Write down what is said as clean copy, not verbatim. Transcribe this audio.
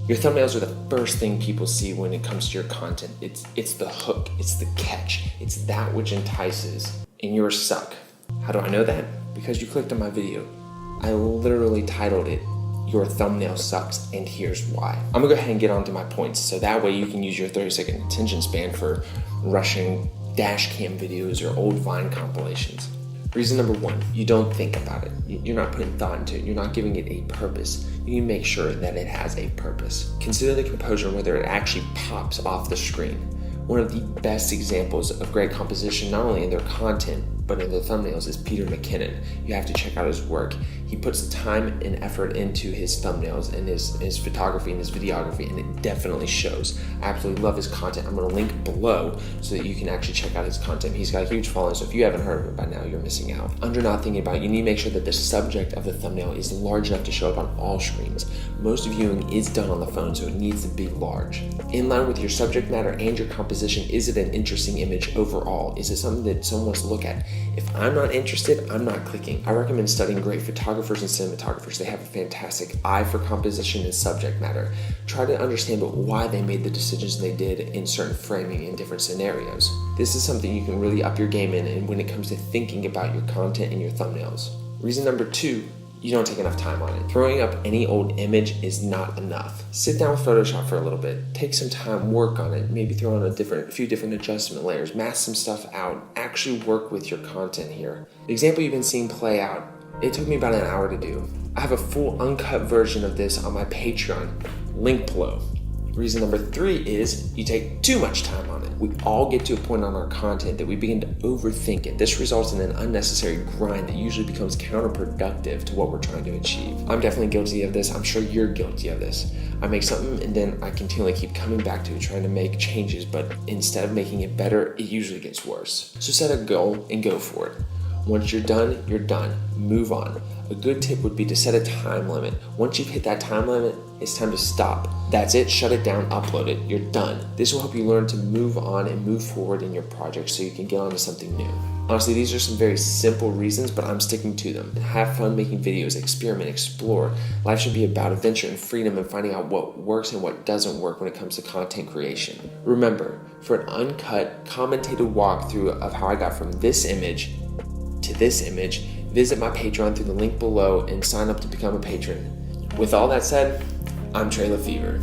Your thumbnails are the first thing people see when it comes to your content. It's the hook, it's the catch, it's that which entices, and yours suck. How do I know that? Because you clicked on my video. I literally titled it, "Your Thumbnail Sucks, and Here's Why." I'm gonna go ahead and get on to my points, so that way you can use your 30-second attention span for rushing dash cam videos or old Vine compilations. Reason number one, you don't think about it. You're not putting thought into it. You're not giving it a purpose. You need to make sure that it has a purpose. Consider the composure and whether it actually pops off the screen. One of the best examples of great composition, not only in their content, but in their thumbnails, is Peter McKinnon. You have to check out his work. He puts the time and effort into his thumbnails and his photography and his videography, and it definitely shows. I absolutely love his content. I'm gonna link below so that you can actually check out his content. He's got a huge following, so if you haven't heard of him by now, you're missing out. Under not thinking about it, you need to make sure that the subject of the thumbnail is large enough to show up on all screens. Most viewing is done on the phone, so it needs to be large. In line with your subject matter and your composition, is it an interesting image overall? Is it something that someone wants to look at? If I'm not interested, I'm not clicking. I recommend studying great photographers and cinematographers. They have a fantastic eye for composition and subject matter. Try to understand why they made the decisions they did in certain framing in different scenarios. This is something you can really up your game in when it comes to thinking about your content and your thumbnails. Reason number two, you don't take enough time on it. Throwing up any old image is not enough. Sit down with Photoshop for a little bit. Take some time, work on it. Maybe throw on a few different adjustment layers. Mask some stuff out. Actually work with your content here. The example you've been seeing play out, it took me about an hour to do. I have a full uncut version of this on my Patreon. Link below. Reason number three is you take too much time on it. We all get to a point on our content that we begin to overthink it. This results in an unnecessary grind that usually becomes counterproductive to what we're trying to achieve. I'm definitely guilty of this. I'm sure you're guilty of this. I make something and then I continually keep coming back to it, trying to make changes, but instead of making it better, it usually gets worse. So set a goal and go for it. Once you're done, you're done. Move on. A good tip would be to set a time limit. Once you've hit that time limit, it's time to stop. That's it, shut it down, upload it, you're done. This will help you learn to move on and move forward in your project so you can get on to something new. Honestly, these are some very simple reasons, but I'm sticking to them. Have fun making videos, experiment, explore. Life should be about adventure and freedom and finding out what works and what doesn't work when it comes to content creation. Remember, for an uncut, commentated walkthrough of how I got from this image to this image, visit my Patreon through the link below and sign up to become a patron. With all that said, I'm Trey Lefevre.